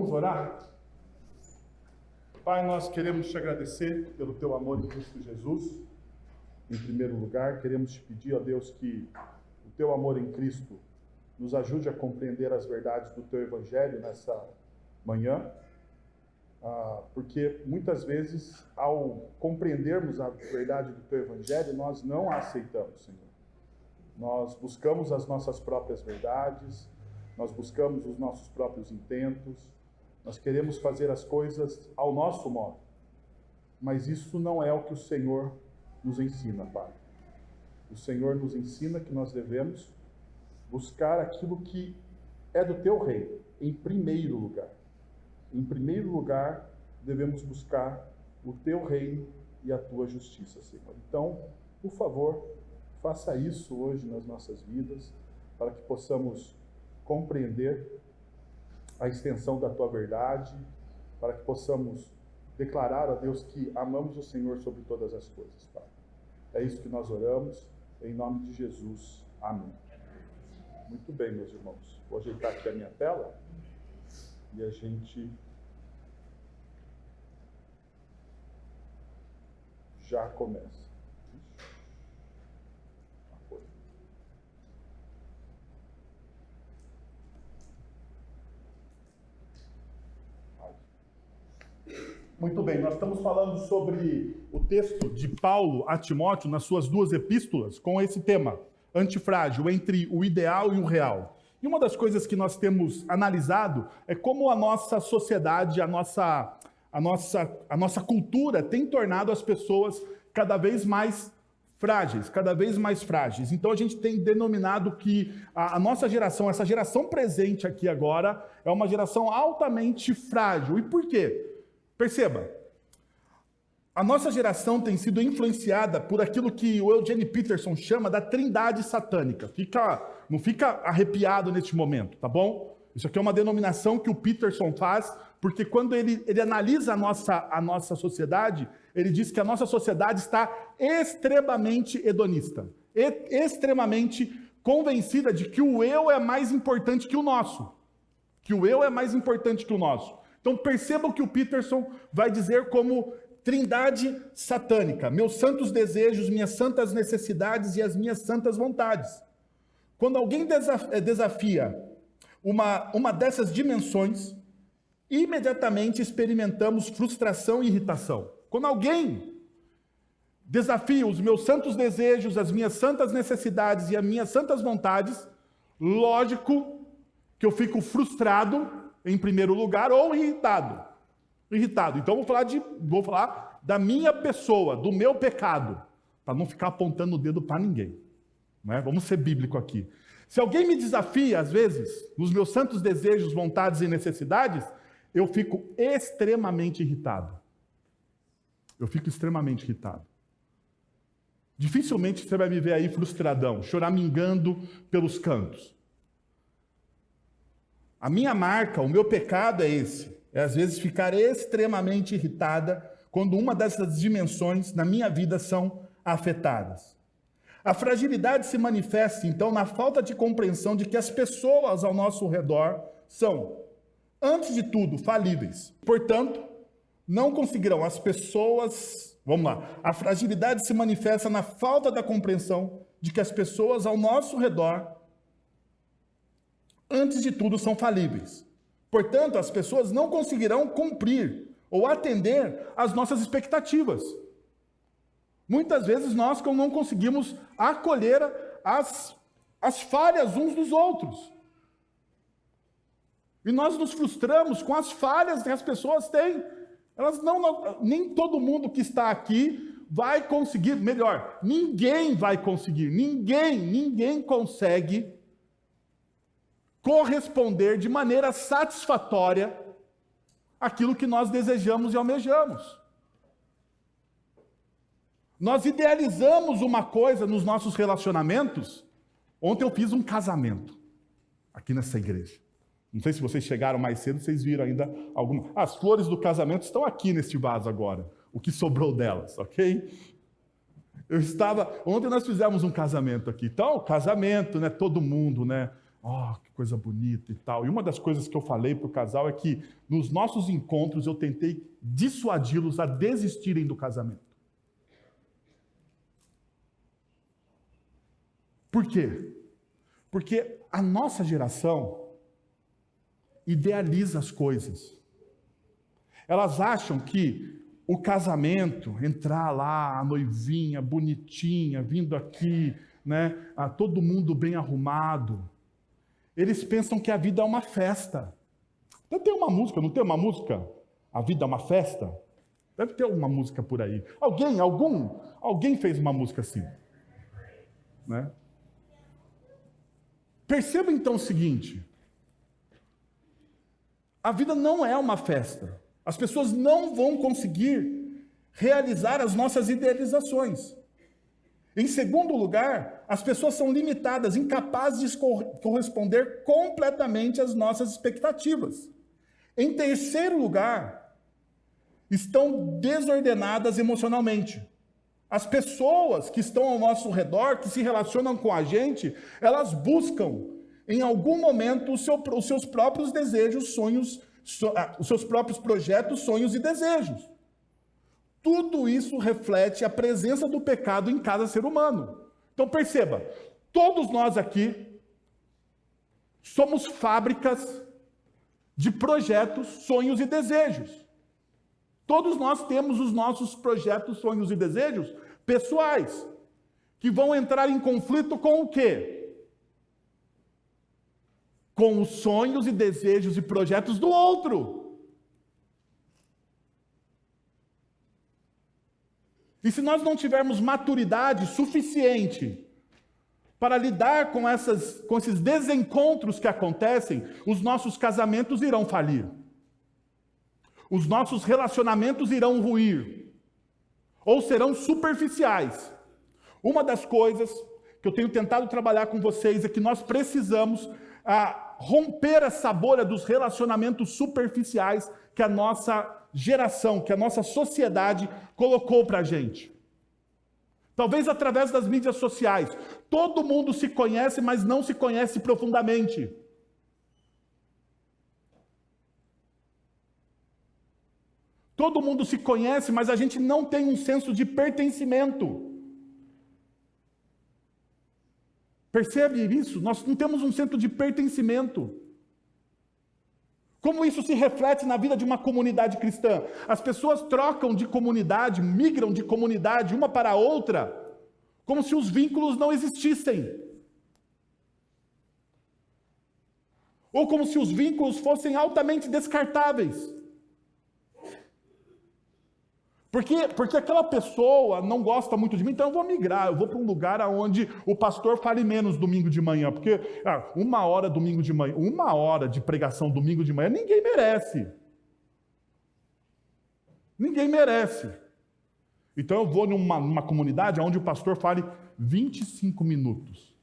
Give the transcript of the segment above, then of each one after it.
Vamos orar? Pai, nós queremos te agradecer pelo teu amor em Cristo Jesus. Em primeiro lugar, queremos te pedir, ó Deus, que o teu amor em Cristo nos ajude a compreender as verdades do teu Evangelho nessa manhã, porque muitas vezes, ao compreendermos a verdade do teu Evangelho, nós não a aceitamos, Senhor. Nós buscamos as nossas próprias verdades, nós buscamos os nossos próprios intentos, nós queremos fazer as coisas ao nosso modo, mas isso não é o que o Senhor nos ensina, Pai. O Senhor nos ensina que nós devemos buscar aquilo que é do teu reino, em primeiro lugar. Em primeiro lugar, devemos buscar o teu reino e a tua justiça, Senhor. Então, por favor, faça isso hoje nas nossas vidas, para que possamos compreender a extensão da tua verdade, para que possamos declarar a Deus que amamos o Senhor sobre todas as coisas, Pai. É isso que nós oramos, em nome de Jesus. Amém. Muito bem, meus irmãos. Vou ajeitar aqui a minha tela e a gente já começa. Muito bem, nós estamos falando sobre o texto de Paulo a Timóteo nas suas duas epístolas com esse tema, antifrágil, entre o ideal e o real. E uma das coisas que nós temos analisado é como a nossa sociedade, a nossa cultura tem tornado as pessoas cada vez mais frágeis, cada vez mais frágeis. Então a gente tem denominado que a nossa geração, essa geração presente aqui agora, é uma geração altamente frágil. E por quê? Perceba, a nossa geração tem sido influenciada por aquilo que o Eugene Peterson chama da trindade satânica. Não fica arrepiado neste momento, tá bom? Isso aqui é uma denominação que o Peterson faz, porque quando ele analisa a nossa sociedade, ele diz que a nossa sociedade está extremamente hedonista, extremamente convencida de que o eu é mais importante que o nosso. Que o eu é mais importante que o nosso. Então percebam que o Peterson vai dizer como trindade satânica. Meus santos desejos, minhas santas necessidades e as minhas santas vontades. Quando alguém desafia uma dessas dimensões, imediatamente experimentamos frustração e irritação. Quando alguém desafia os meus santos desejos, as minhas santas necessidades e as minhas santas vontades, lógico que eu fico frustrado em primeiro lugar, ou irritado. Então vou falar da minha pessoa, do meu pecado, para não ficar apontando o dedo para ninguém. Né? Vamos ser bíblico aqui. Se alguém me desafia, às vezes, nos meus santos desejos, vontades e necessidades, eu fico extremamente irritado. Dificilmente você vai me ver aí frustradão, choramingando pelos cantos. A minha marca, o meu pecado é esse. É, às vezes, ficar extremamente irritada quando uma dessas dimensões na minha vida são afetadas. A fragilidade se manifesta, então, na falta de compreensão de que as pessoas ao nosso redor são, antes de tudo, falíveis. Portanto, não conseguirão as pessoas... Vamos lá. A fragilidade se manifesta na falta da compreensão de que as pessoas ao nosso redor, antes de tudo, são falíveis. Portanto, as pessoas não conseguirão cumprir ou atender às nossas expectativas. Muitas vezes nós não conseguimos acolher as falhas uns dos outros. E nós nos frustramos com as falhas que as pessoas têm. Nem todo mundo que está aqui vai conseguir, melhor, ninguém vai conseguir, ninguém consegue corresponder de maneira satisfatória aquilo que nós desejamos e almejamos. Nós idealizamos uma coisa nos nossos relacionamentos. Ontem eu fiz um casamento aqui nessa igreja. Não sei se vocês chegaram mais cedo, vocês viram ainda alguma. As flores do casamento estão aqui neste vaso agora, o que sobrou delas, ok? Ontem nós fizemos um casamento aqui. Então, casamento, né? Todo mundo, né? coisa bonita e tal. E uma das coisas que eu falei para o casal é que nos nossos encontros eu tentei dissuadi-los a desistirem do casamento. Por quê? Porque a nossa geração idealiza as coisas. Elas acham que o casamento, entrar lá, a noivinha bonitinha, vindo aqui, né, todo mundo bem arrumado, eles pensam que a vida é uma festa. Deve ter uma música, não tem uma música? A vida é uma festa? Deve ter uma música por aí. Alguém fez uma música assim, né? Perceba então o seguinte: a vida não é uma festa. As pessoas não vão conseguir realizar as nossas idealizações. Em segundo lugar, as pessoas são limitadas, incapazes de corresponder completamente às nossas expectativas. Em terceiro lugar, estão desordenadas emocionalmente. As pessoas que estão ao nosso redor, que se relacionam com a gente, elas buscam, em algum momento, os seus próprios desejos, sonhos, os seus próprios projetos, sonhos e desejos. Tudo isso reflete a presença do pecado em cada ser humano. Então perceba, todos nós aqui somos fábricas de projetos, sonhos e desejos. Todos nós temos os nossos projetos, sonhos e desejos pessoais, que vão entrar em conflito com o quê? Com os sonhos e desejos e projetos do outro. E se nós não tivermos maturidade suficiente para lidar com esses desencontros que acontecem, os nossos casamentos irão falir. Os nossos relacionamentos irão ruir. Ou serão superficiais. Uma das coisas que eu tenho tentado trabalhar com vocês é que nós precisamos romper essa bolha dos relacionamentos superficiais que a nossa geração, que a nossa sociedade colocou para a gente. Talvez através das mídias sociais. Todo mundo se conhece, mas não se conhece profundamente. Todo mundo se conhece, mas a gente não tem um senso de pertencimento. Percebe isso? Nós não temos um senso de pertencimento. Como isso se reflete na vida de uma comunidade cristã? As pessoas trocam de comunidade, migram de comunidade uma para a outra, como se os vínculos não existissem. Ou como se os vínculos fossem altamente descartáveis. Porque aquela pessoa não gosta muito de mim, então eu vou migrar, eu vou para um lugar onde o pastor fale menos domingo de manhã, porque 1 hora domingo de manhã, 1 hora de pregação domingo de manhã, ninguém merece. Ninguém merece. Então eu vou numa comunidade onde o pastor fale 25 minutos.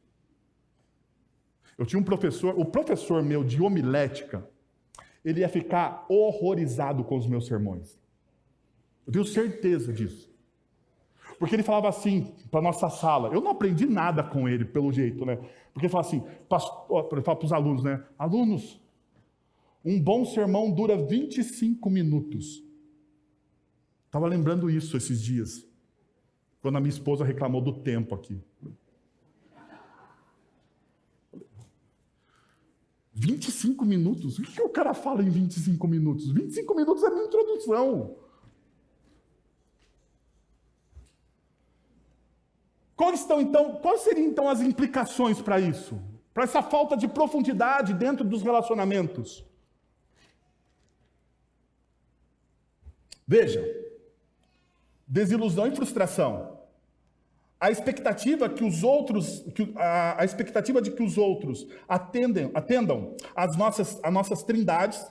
Eu tinha um professor, o professor meu de homilética, ele ia ficar horrorizado com os meus sermões. Eu tenho certeza disso. Porque ele falava assim para a nossa sala. Eu não aprendi nada com ele, pelo jeito, né? Porque ele fala assim, ele fala para os alunos, né? Alunos, um bom sermão dura 25 minutos. Estava lembrando isso esses dias, quando a minha esposa reclamou do tempo aqui. 25 minutos? O que o cara fala em 25 minutos? 25 minutos é a minha introdução. Quais seriam então as implicações para isso? Para essa falta de profundidade dentro dos relacionamentos? Veja, desilusão e frustração. A expectativa de que os outros atendam às nossas trindades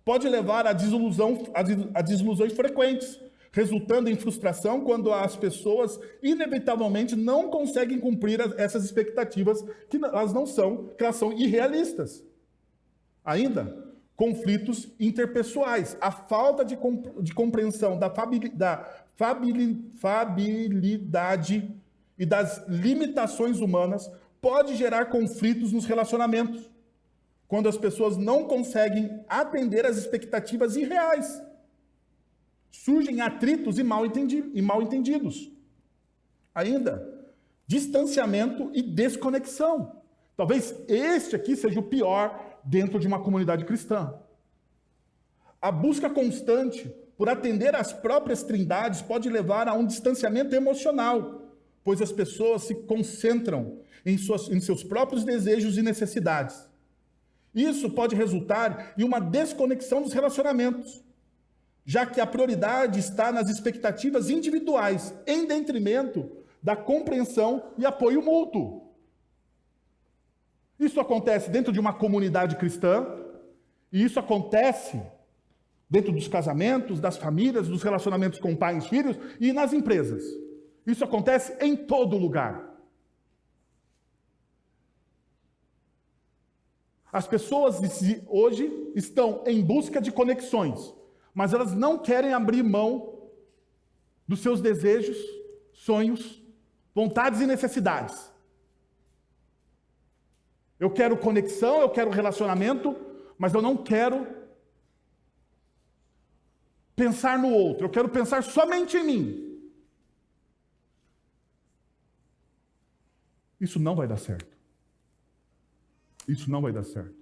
pode levar a desilusões frequentes, resultando em frustração quando as pessoas inevitavelmente não conseguem cumprir essas expectativas que elas são irrealistas. Ainda, conflitos interpessoais, a falta de compreensão da fabilidade e das limitações humanas pode gerar conflitos nos relacionamentos. quando as pessoas não conseguem atender às expectativas irreais. Surgem atritos e mal entendidos. Ainda, distanciamento e desconexão. Talvez este aqui seja o pior dentro de uma comunidade cristã. A busca constante por atender às próprias trindades pode levar a um distanciamento emocional, pois as pessoas se concentram em seus próprios desejos e necessidades. Isso pode resultar em uma desconexão dos relacionamentos, já que a prioridade está nas expectativas individuais, em detrimento da compreensão e apoio mútuo. Isso acontece dentro de uma comunidade cristã, e isso acontece dentro dos casamentos, das famílias, dos relacionamentos com pais e filhos e nas empresas. Isso acontece em todo lugar. As pessoas hoje estão em busca de conexões, mas elas não querem abrir mão dos seus desejos, sonhos, vontades e necessidades. Eu quero conexão, eu quero relacionamento, mas eu não quero pensar no outro, eu quero pensar somente em mim. Isso não vai dar certo. Isso não vai dar certo.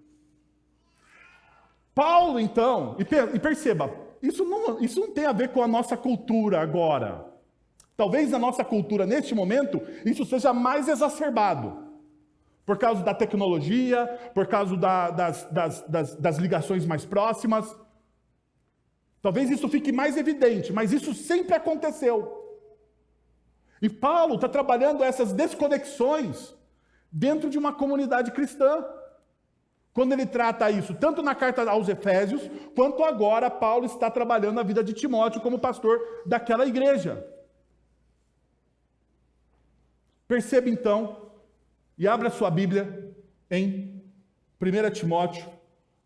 Paulo, então, e perceba, isso não tem a ver com a nossa cultura agora. Talvez na nossa cultura, neste momento, isso seja mais exacerbado. Por causa da tecnologia, por causa das ligações mais próximas. Talvez isso fique mais evidente, mas isso sempre aconteceu. E Paulo está trabalhando essas desconexões dentro de uma comunidade cristã. Quando ele trata isso, tanto na carta aos Efésios, quanto agora Paulo está trabalhando a vida de Timóteo como pastor daquela igreja. Perceba então, e abra sua Bíblia em 1 Timóteo,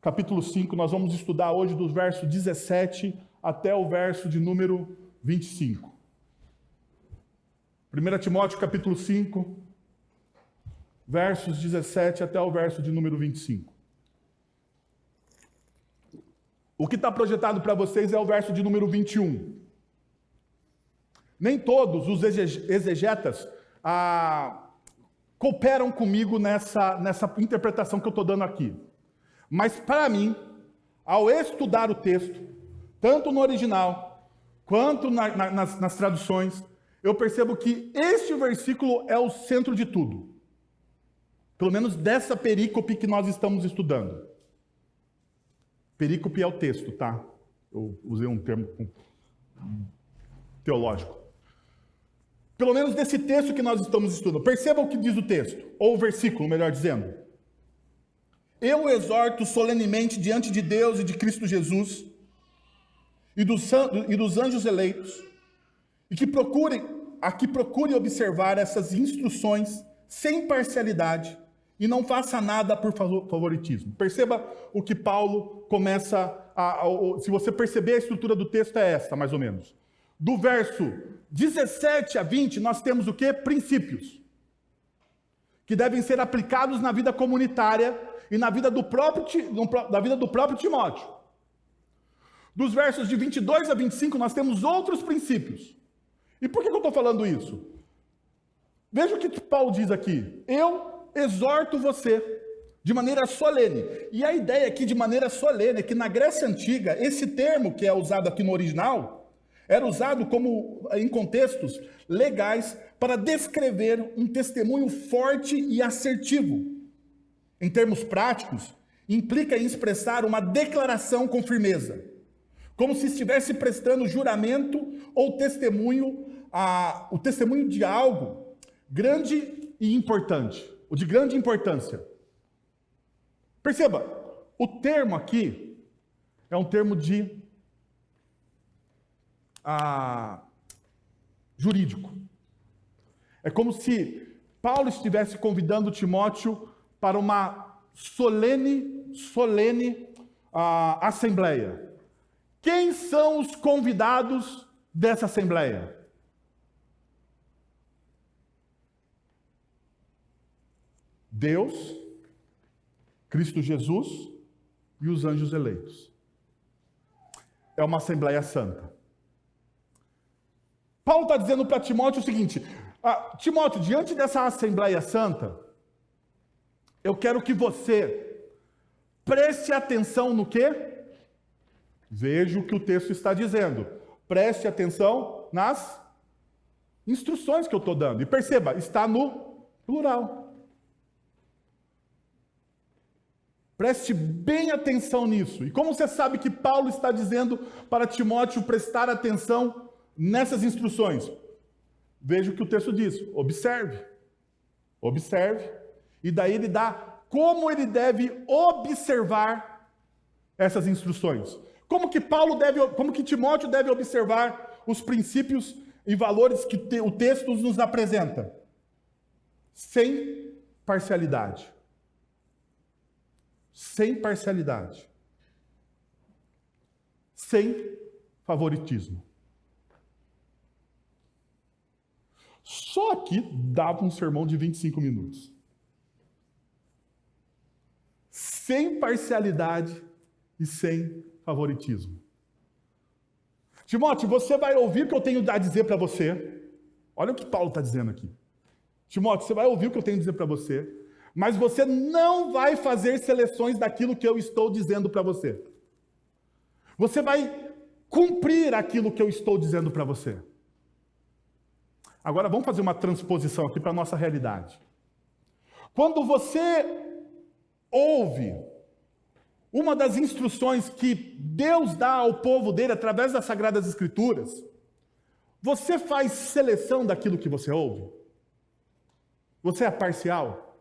capítulo 5, nós vamos estudar hoje dos versos 17 até o verso de número 25. 1 Timóteo, capítulo 5, versos 17 até o verso de número 25. O que está projetado para vocês é o verso de número 21. Nem todos os exegetas cooperam comigo nessa interpretação que eu estou dando aqui. Mas, para mim, ao estudar o texto, tanto no original, quanto nas traduções, eu percebo que este versículo é o centro de tudo. Pelo menos dessa perícope que nós estamos estudando. Perícope é o texto, tá? Eu usei um termo teológico. Pelo menos desse texto que nós estamos estudando. Perceba o que diz o texto, ou o versículo, melhor dizendo. Eu o exorto solenemente diante de Deus e de Cristo Jesus e dos anjos eleitos, e que procure observar essas instruções sem parcialidade e não faça nada por favoritismo. Perceba o que Paulo começa se você perceber, a estrutura do texto é esta, mais ou menos. Do verso 17 a 20, nós temos o quê? Princípios. Que devem ser aplicados na vida comunitária e na vida do próprio Timóteo. Dos versos de 22 a 25, nós temos outros princípios. E por que eu estou falando isso? Veja o que Paulo diz aqui. Eu exorto você de maneira solene. E a ideia aqui de maneira solene é que na Grécia Antiga, esse termo que é usado aqui no original, era usado em contextos legais para descrever um testemunho forte e assertivo. Em termos práticos, implica em expressar uma declaração com firmeza, como se estivesse prestando juramento ou o testemunho de algo grande e importante, ou de grande importância. Perceba, o termo aqui é um termo jurídico. É como se Paulo estivesse convidando Timóteo para uma solene assembleia. Quem são os convidados dessa assembleia? Deus Cristo Jesus e os anjos eleitos. É uma Assembleia Santa. Paulo está dizendo para Timóteo o seguinte: Timóteo, diante dessa Assembleia Santa, eu quero que você preste atenção no quê? Veja o que o texto está dizendo. Preste atenção nas instruções que eu estou dando. E perceba, está no plural. Preste bem atenção nisso. E como você sabe que Paulo está dizendo para Timóteo prestar atenção nessas instruções? Veja o que o texto diz. Observe. Observe. E daí ele dá como ele deve observar essas instruções. Como que Timóteo deve observar os princípios e valores que o texto nos apresenta? Sem parcialidade. Sem parcialidade. Sem favoritismo. Só aqui dava um sermão de 25 minutos. Sem parcialidade e sem favoritismo. Timóteo, você vai ouvir o que eu tenho a dizer para você. Olha o que Paulo está dizendo aqui. Timóteo, você vai ouvir o que eu tenho a dizer para você, mas você não vai fazer seleções daquilo que eu estou dizendo para você. Você vai cumprir aquilo que eu estou dizendo para você. Agora vamos fazer uma transposição aqui para a nossa realidade. Quando você ouve uma das instruções que Deus dá ao povo dele através das Sagradas Escrituras, você faz seleção daquilo que você ouve? Você é parcial?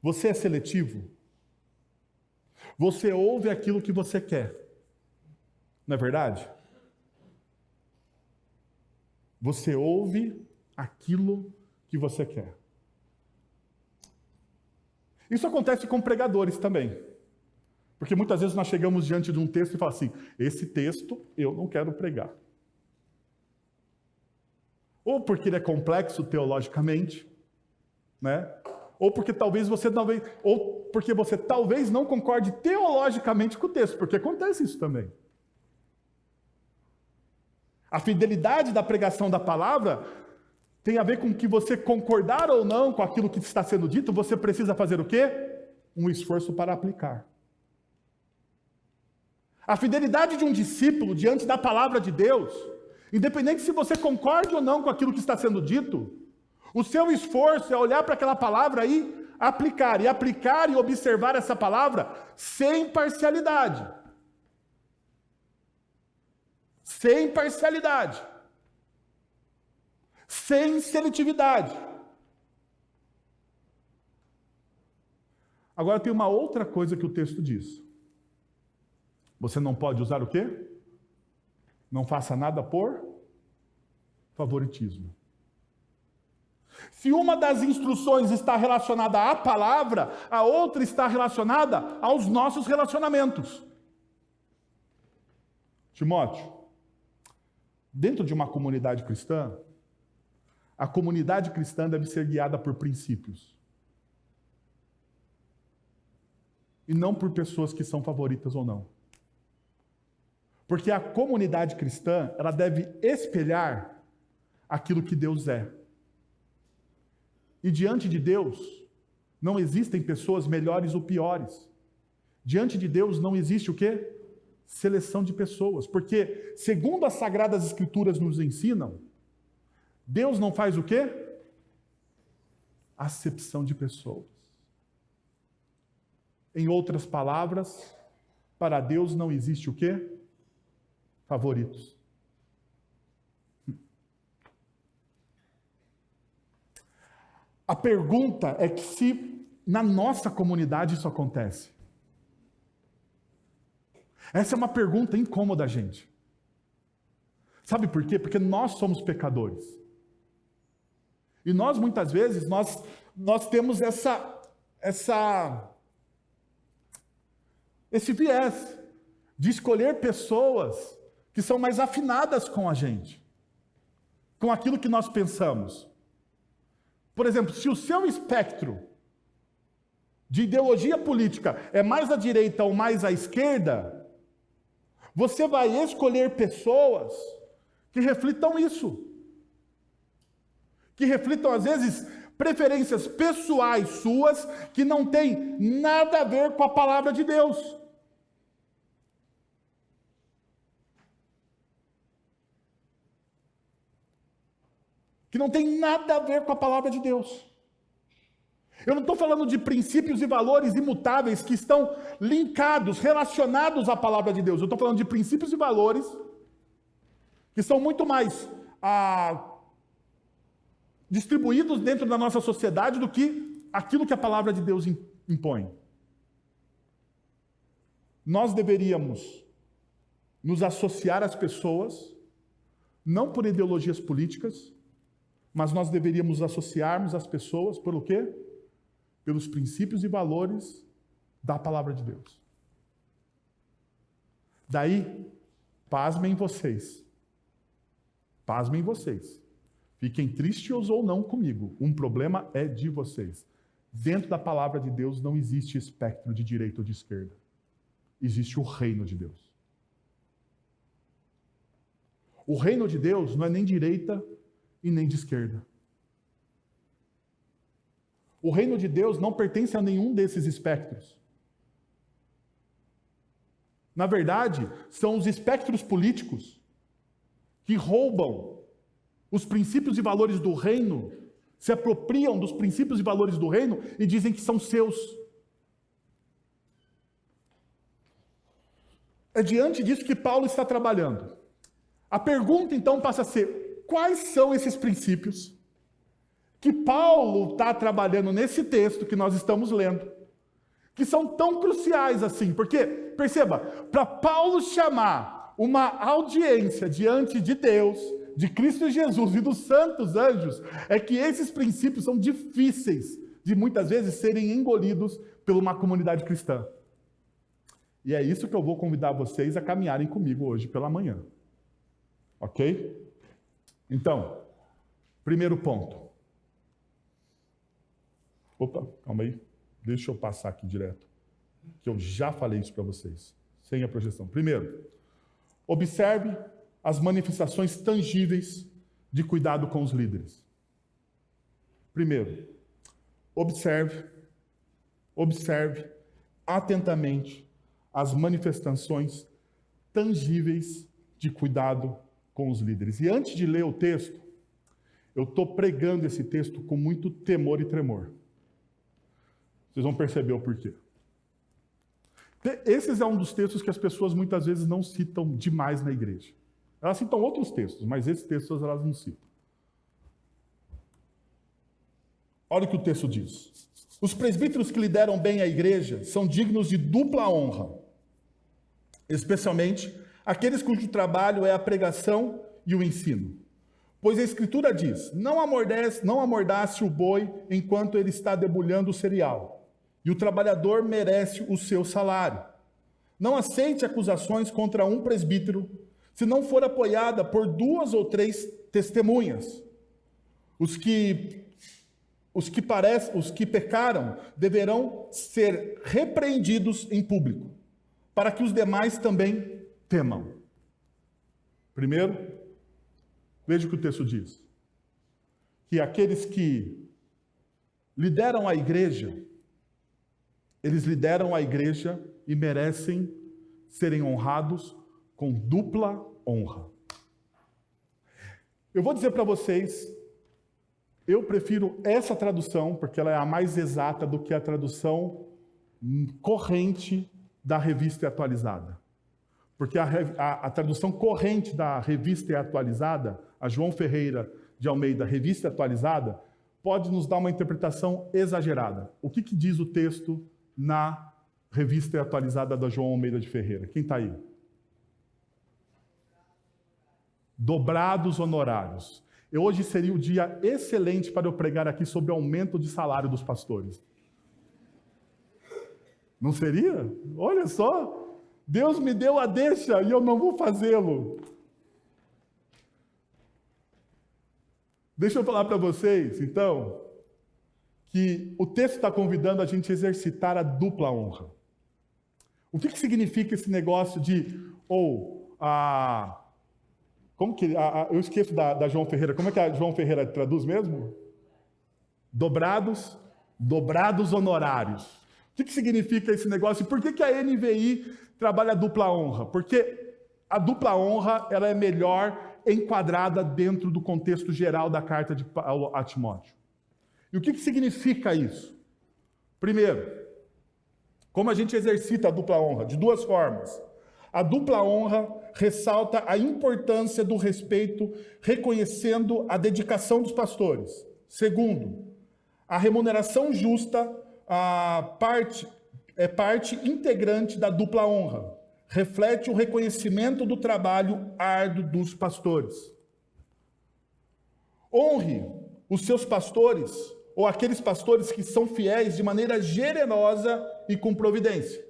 Você é seletivo? Você ouve aquilo que você quer? Não é verdade? Você ouve aquilo que você quer. Isso acontece com pregadores também. Porque muitas vezes nós chegamos diante de um texto e falamos assim: esse texto eu não quero pregar. Ou porque ele é complexo teologicamente, né? Ou porque você talvez não concorde teologicamente com o texto, porque acontece isso também. A fidelidade da pregação da palavra tem a ver com que você concordar ou não com aquilo que está sendo dito, você precisa fazer o quê? Um esforço para aplicar. A fidelidade de um discípulo diante da palavra de Deus, independente se você concorde ou não com aquilo que está sendo dito, o seu esforço é olhar para aquela palavra e aplicar e observar essa palavra sem parcialidade. Sem parcialidade. Sem seletividade. Agora tem uma outra coisa que o texto diz. Você não pode usar o quê? Não faça nada por favoritismo. Se uma das instruções está relacionada à palavra, a outra está relacionada aos nossos relacionamentos. Timóteo, dentro de uma comunidade cristã, a comunidade cristã deve ser guiada por princípios. E não por pessoas que são favoritas ou não. Porque a comunidade cristã, ela deve espelhar aquilo que Deus é. E diante de Deus, não existem pessoas melhores ou piores. Diante de Deus não existe o quê? Seleção de pessoas. Porque, segundo as Sagradas Escrituras nos ensinam, Deus não faz o quê? Acepção de pessoas. Em outras palavras, para Deus não existe o quê? Favoritos. A pergunta é que se na nossa comunidade isso acontece. Essa é uma pergunta incômoda, gente. Sabe por quê? Porque nós somos pecadores. E nós, muitas vezes, nós temos esse viés de escolher pessoas que são mais afinadas com a gente, com aquilo que nós pensamos. Por exemplo, se o seu espectro de ideologia política é mais à direita ou mais à esquerda, você vai escolher pessoas que reflitam isso. Que reflitam, às vezes, preferências pessoais suas que não têm nada a ver com a palavra de Deus. Que não tem nada a ver com a palavra de Deus. Eu não estou falando de princípios e valores imutáveis que estão linkados, relacionados à palavra de Deus. Eu estou falando de princípios e valores que são muito mais distribuídos dentro da nossa sociedade do que aquilo que a palavra de Deus impõe. Nós deveríamos nos associar às pessoas, não por ideologias políticas, mas nós deveríamos associarmos às pessoas por o quê? Pelos princípios e valores da palavra de Deus. Daí, pasmem vocês. Pasmem vocês. Fiquem tristes ou não comigo. Um problema é de vocês. Dentro da palavra de Deus não existe espectro de direita ou de esquerda. Existe o reino de Deus. O reino de Deus não é nem direita e nem de esquerda. O reino de Deus não pertence a nenhum desses espectros. Na verdade, são os espectros políticos que roubam os princípios e valores do reino, se apropriam dos princípios e valores do reino e dizem que são seus. É diante disso que Paulo está trabalhando. A pergunta, então, passa a ser: quais são esses princípios que Paulo está trabalhando nesse texto que nós estamos lendo, que são tão cruciais assim? Porque, perceba, para Paulo chamar uma audiência diante de Deus, de Cristo Jesus e dos santos anjos, é que esses princípios são difíceis de muitas vezes serem engolidos por uma comunidade cristã. E é isso que eu vou convidar vocês a caminharem comigo hoje pela manhã. Ok? Então, primeiro ponto. Opa, calma aí. Deixa eu passar aqui direto, que eu já falei isso para vocês, sem a projeção. Primeiro, observe as manifestações tangíveis de cuidado com os líderes. Primeiro, observe atentamente as manifestações tangíveis de cuidado com os líderes. E antes de ler o texto, eu estou pregando esse texto com muito temor e tremor. Vocês vão perceber o porquê. Esse é um dos textos que as pessoas muitas vezes não citam demais na igreja. Elas citam outros textos, mas esses textos elas não citam. Olha o que o texto diz. Os presbíteros que lideram bem a igreja são dignos de dupla honra, especialmente aqueles cujo trabalho é a pregação e o ensino. Pois a Escritura diz: não amordace o boi enquanto ele está debulhando o cereal, e o trabalhador merece o seu salário. Não aceite acusações contra um presbítero, se não for apoiada por 2 ou 3 testemunhas. Os que pecaram deverão ser repreendidos em público, para que os demais também temam. Primeiro, veja o que o texto diz. Que aqueles que lideram a igreja, eles lideram a igreja e merecem serem honrados com dupla honra. Eu vou dizer para vocês, eu prefiro essa tradução, porque ela é a mais exata do que a tradução corrente da Revista Atualizada. Porque a tradução corrente da Revista Atualizada, a João Ferreira de Almeida, Revista Atualizada, pode nos dar uma interpretação exagerada. O que diz o texto na Revista Atualizada da João Almeida de Ferreira? Quem está aí? Dobrados honorários. Hoje seria o dia excelente para eu pregar aqui sobre o aumento de salário dos pastores. Não seria? Olha só. Deus me deu a deixa e eu não vou fazê-lo. Deixa eu falar para vocês, então, que o texto está convidando a gente a exercitar a dupla honra. O que significa esse negócio de, eu esqueço da João Ferreira, como é que a João Ferreira traduz mesmo? Dobrados honorários. O que significa esse negócio? E por que a NVI trabalha a dupla honra? Porque a dupla honra ela é melhor enquadrada dentro do contexto geral da carta de Paulo a Timóteo. E o que significa isso? Primeiro, como a gente exercita a dupla honra? De duas formas. A dupla honra ressalta a importância do respeito, reconhecendo a dedicação dos pastores. Segundo, a remuneração justa é parte integrante da dupla honra. Reflete o reconhecimento do trabalho árduo dos pastores. Honre os seus pastores, ou aqueles pastores que são fiéis de maneira generosa e com providência.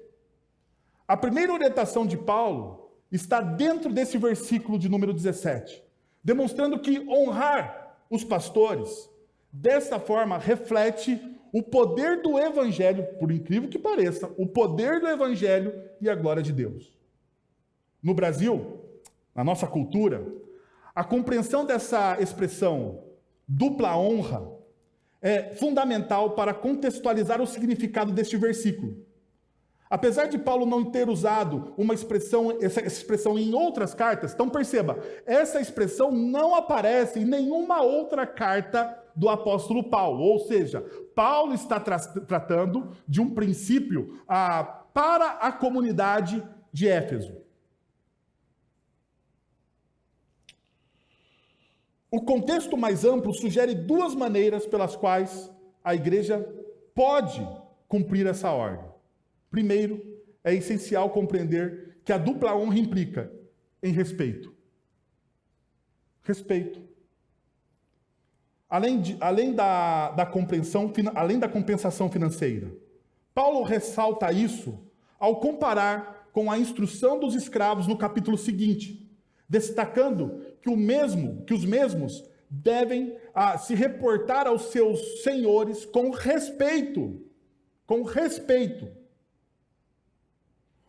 A primeira orientação de Paulo está dentro desse versículo de número 17, demonstrando que honrar os pastores, dessa forma, reflete o poder do Evangelho, por incrível que pareça, o poder do Evangelho e a glória de Deus. No Brasil, na nossa cultura, a compreensão dessa expressão dupla honra é fundamental para contextualizar o significado deste versículo. Apesar de Paulo não ter usado essa expressão em outras cartas, então perceba, essa expressão não aparece em nenhuma outra carta do apóstolo Paulo. Ou seja, Paulo está tratando de um princípio para a comunidade de Éfeso. O contexto mais amplo sugere duas maneiras pelas quais a igreja pode cumprir essa ordem. Primeiro, é essencial compreender que a dupla honra implica em respeito. Respeito. Além da compensação financeira. Paulo ressalta isso ao comparar com a instrução dos escravos no capítulo seguinte, destacando que os mesmos devem se reportar aos seus senhores com respeito. Com respeito.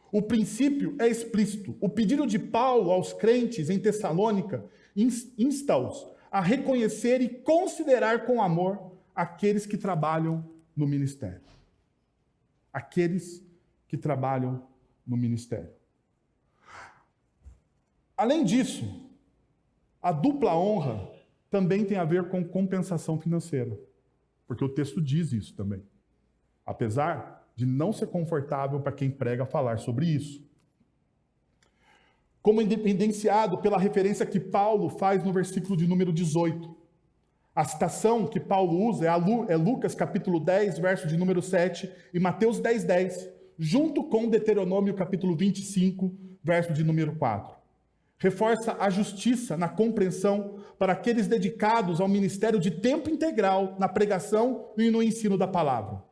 O princípio é explícito. O pedido de Paulo aos crentes em Tessalônica insta-os a reconhecer e considerar com amor aqueles que trabalham no ministério. Aqueles que trabalham no ministério. Além disso, a dupla honra também tem a ver com compensação financeira, porque o texto diz isso também. Apesar de não ser confortável para quem prega falar sobre isso. Como evidenciado pela referência que Paulo faz no versículo de número 18. A citação que Paulo usa é Lucas capítulo 10, verso de número 7, e Mateus 10, 10, junto com Deuteronômio capítulo 25, verso de número 4. Reforça a justiça na compreensão para aqueles dedicados ao ministério de tempo integral, na pregação e no ensino da palavra.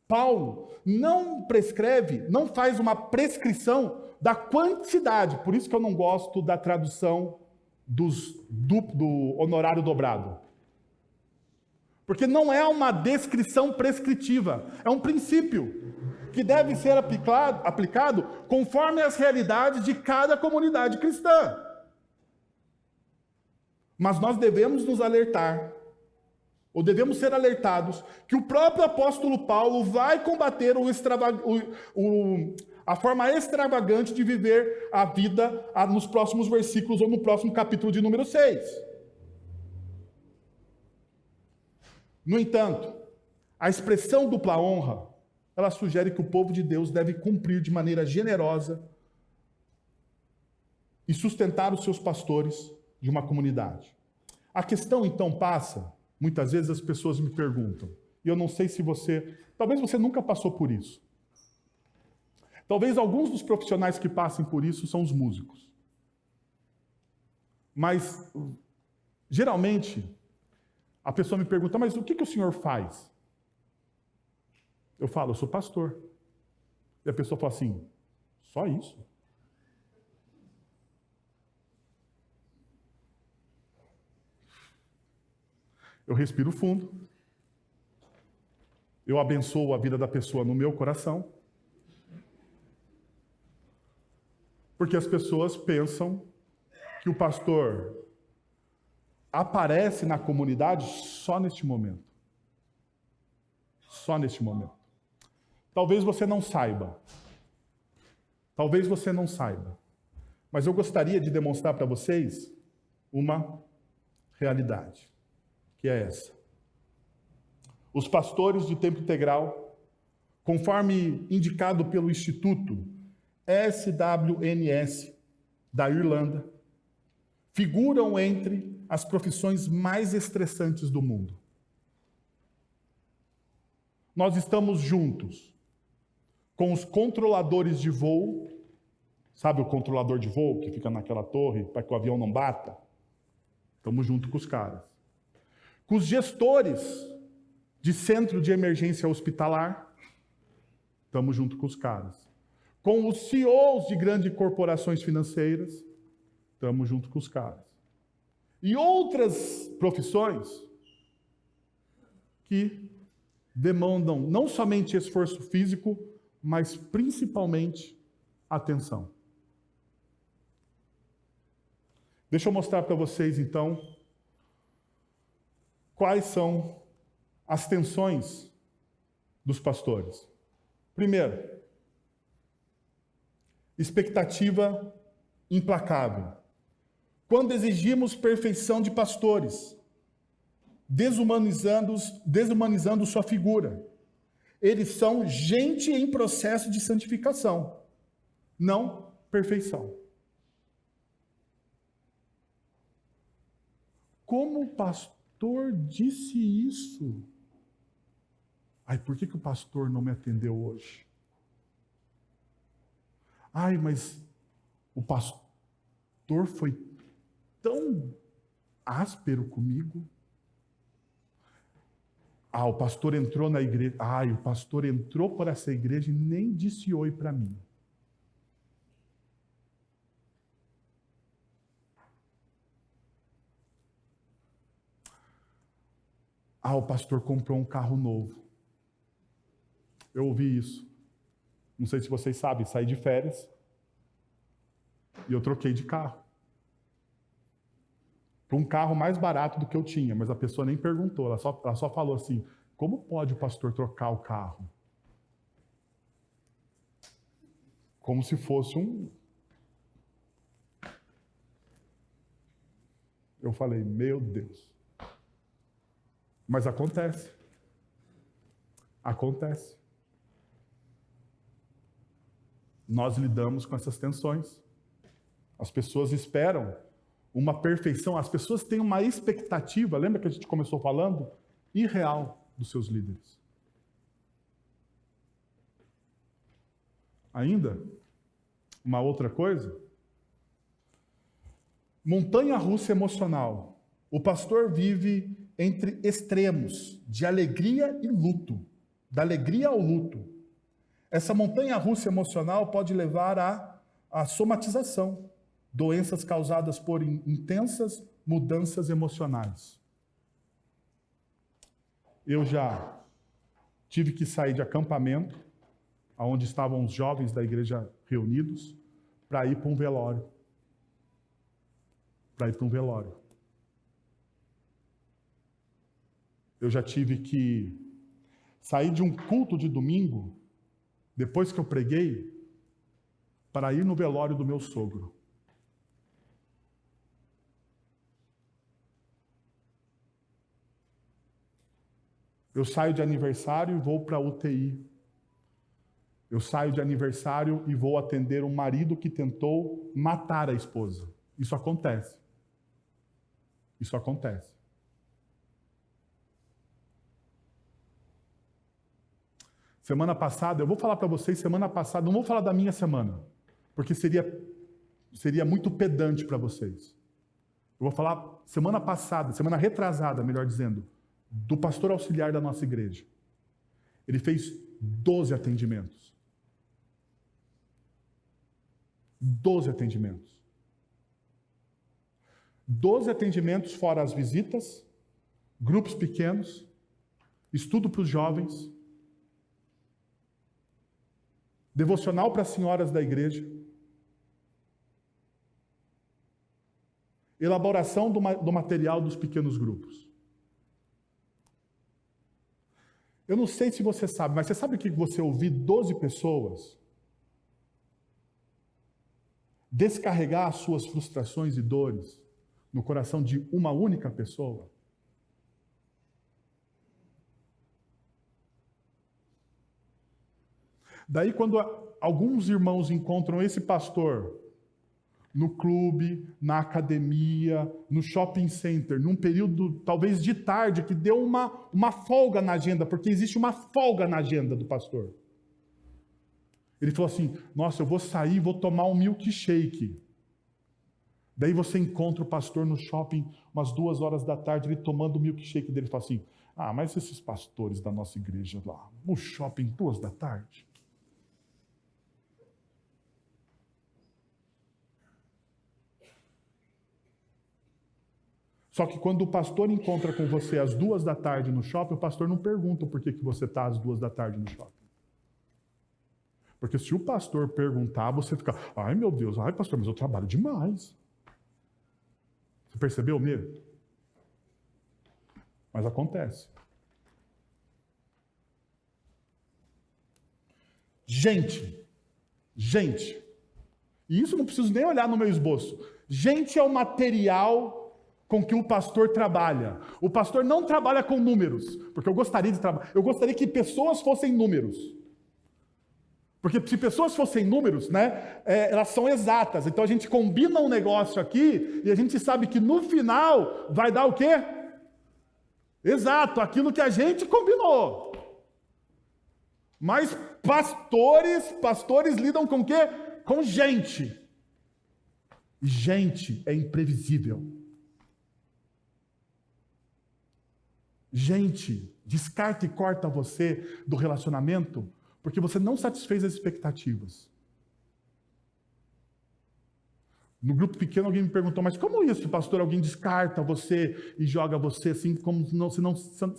Paulo não prescreve, não faz uma prescrição da quantidade, por isso que eu não gosto da tradução do honorário dobrado. Porque não é uma descrição prescritiva, é um princípio que deve ser aplicado conforme as realidades de cada comunidade cristã. Mas nós devemos nos alertar, ou devemos ser alertados, que o próprio apóstolo Paulo vai combater a forma extravagante de viver a vida nos próximos versículos ou no próximo capítulo de número 6. No entanto, a expressão dupla honra, ela sugere que o povo de Deus deve cumprir de maneira generosa e sustentar os seus pastores de uma comunidade. A questão então passa, muitas vezes as pessoas me perguntam, e eu não sei se talvez você nunca passou por isso. Talvez alguns dos profissionais que passem por isso são os músicos. Mas, geralmente, a pessoa me pergunta, mas o que o senhor faz? Eu falo, eu sou pastor. E a pessoa fala assim, só isso? Eu respiro fundo. eu abençoo a vida da pessoa no meu coração, porque as pessoas pensam que o pastor aparece na comunidade só neste momento. Só neste momento. Talvez você não saiba. Talvez você não saiba. Mas eu gostaria de demonstrar para vocês uma realidade, que é essa. Os pastores de tempo integral, conforme indicado pelo Instituto SWNS da Irlanda, figuram entre as profissões mais estressantes do mundo. Nós estamos juntos com os controladores de voo, sabe o controlador de voo que fica naquela torre para que o avião não bata? Estamos junto com os caras. Com os gestores de centro de emergência hospitalar, estamos junto com os caras. Com os CEOs de grandes corporações financeiras, estamos junto com os caras. E outras profissões que demandam não somente esforço físico, mas principalmente atenção. Deixa eu mostrar para vocês, então, quais são as tensões dos pastores. Primeiro, expectativa implacável. Quando exigimos perfeição de pastores, desumanizando sua figura. Eles são gente em processo de santificação, não perfeição. Como o pastor disse isso? Ai, por que o pastor não me atendeu hoje? Ai, mas o pastor foi tão áspero comigo. Ah, o pastor entrou na igreja. Ai, o pastor entrou por essa igreja e nem disse oi para mim. Ah, o pastor comprou um carro novo. Eu ouvi isso. Não sei se vocês sabem, saí de férias e eu troquei de carro. Para um carro mais barato do que eu tinha, mas a pessoa nem perguntou, ela só falou assim, como pode o pastor trocar o carro? Como se fosse um... Eu falei, meu Deus. Mas acontece. Acontece. Nós lidamos com essas tensões. As pessoas esperam uma perfeição, as pessoas têm uma expectativa, lembra que a gente começou falando? Irreal dos seus líderes. Ainda, uma outra coisa, montanha-russa emocional. O pastor vive entre extremos de alegria e luto, da alegria ao luto. Essa montanha-russa emocional pode levar à somatização, doenças causadas por intensas mudanças emocionais. Eu já tive que sair de acampamento, onde estavam os jovens da igreja reunidos, para ir para um velório. Eu já tive que sair de um culto de domingo, depois que eu preguei, para ir no velório do meu sogro. Eu saio de aniversário e vou para a UTI. Eu saio de aniversário e vou atender um marido que tentou matar a esposa. Isso acontece. Isso acontece. Semana passada, eu vou falar para vocês, semana passada, não vou falar da minha semana, porque seria muito pedante para vocês. Eu vou falar semana passada, semana retrasada, melhor dizendo, do pastor auxiliar da nossa igreja. Ele fez 12 atendimentos. 12 atendimentos. 12 atendimentos fora as visitas, grupos pequenos, estudo para os jovens, devocional para as senhoras da igreja, elaboração do material dos pequenos grupos. Eu não sei se você sabe, mas você sabe o que você ouvir 12 pessoas descarregar as suas frustrações e dores no coração de uma única pessoa? Daí, quando alguns irmãos encontram esse pastor no clube, na academia, no shopping center, num período talvez de tarde, que deu uma folga na agenda, porque existe uma folga na agenda do pastor. Ele falou assim, nossa, eu vou sair, vou tomar um milkshake. Daí você encontra o pastor no shopping, umas 2 horas da tarde, ele tomando o milkshake dele, fala assim, mas esses pastores da nossa igreja lá, no shopping, 2 da tarde. Só que quando o pastor encontra com você às 2 da tarde no shopping, o pastor não pergunta por que você está às 2 da tarde no shopping. Porque se o pastor perguntar, você fica, ai meu Deus, ai pastor, mas eu trabalho demais. Você percebeu mesmo? Mas acontece. Gente, e isso não preciso nem olhar no meu esboço. Gente é o material com que o pastor trabalha. O pastor não trabalha com números, porque eu gostaria de trabalhar. Eu gostaria que pessoas fossem números. Porque se pessoas fossem números, né, elas são exatas. Então a gente combina um negócio aqui e a gente sabe que no final vai dar o quê? Exato, aquilo que a gente combinou. Mas pastores lidam com o quê? Com gente. E gente é imprevisível. Gente, descarta e corta você do relacionamento porque você não satisfez as expectativas. No grupo pequeno alguém me perguntou, mas como isso, pastor? Alguém descarta você e joga você assim como se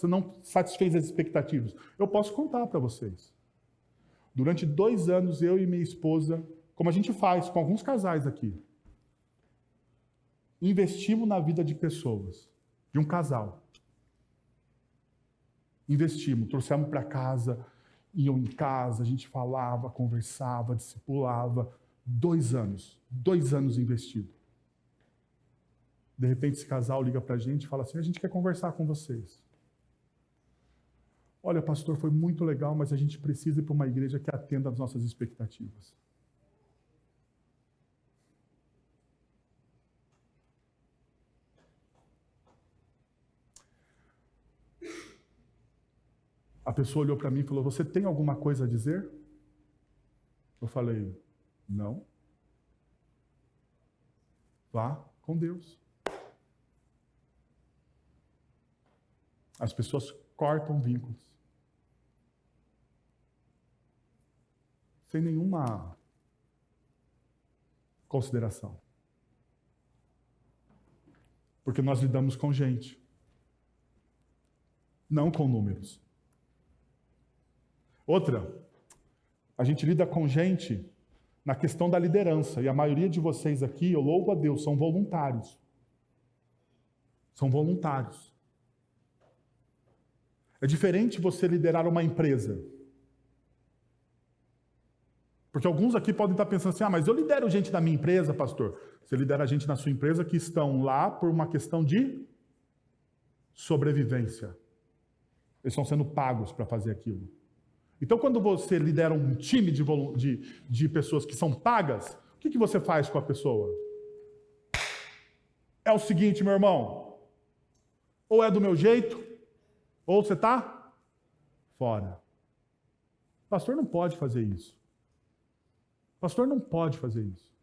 não satisfez as expectativas? Eu posso contar para vocês. Durante 2 anos, eu e minha esposa, como a gente faz com alguns casais aqui, investimos na vida de pessoas, de um casal. Investimos, trouxemos para casa, iam em casa, a gente falava, conversava, discipulava. 2 anos investido. De repente esse casal liga para a gente e fala assim, a gente quer conversar com vocês. Olha, pastor, foi muito legal, mas a gente precisa ir para uma igreja que atenda às nossas expectativas. A pessoa olhou para mim e falou, você tem alguma coisa a dizer? Eu falei, não. Vá com Deus. As pessoas cortam vínculos. Sem nenhuma consideração. Porque nós lidamos com gente. Não com números. Outra, a gente lida com gente na questão da liderança. E a maioria de vocês aqui, eu louvo a Deus, são voluntários. São voluntários. É diferente você liderar uma empresa. Porque alguns aqui podem estar pensando assim, mas eu lidero gente da minha empresa, pastor. Você lidera gente na sua empresa que estão lá por uma questão de sobrevivência. Eles estão sendo pagos para fazer aquilo. Então, quando você lidera um time de pessoas que são pagas, o que você faz com a pessoa? É o seguinte, meu irmão, ou é do meu jeito, ou você está fora. O pastor não pode fazer isso. O pastor não pode fazer isso.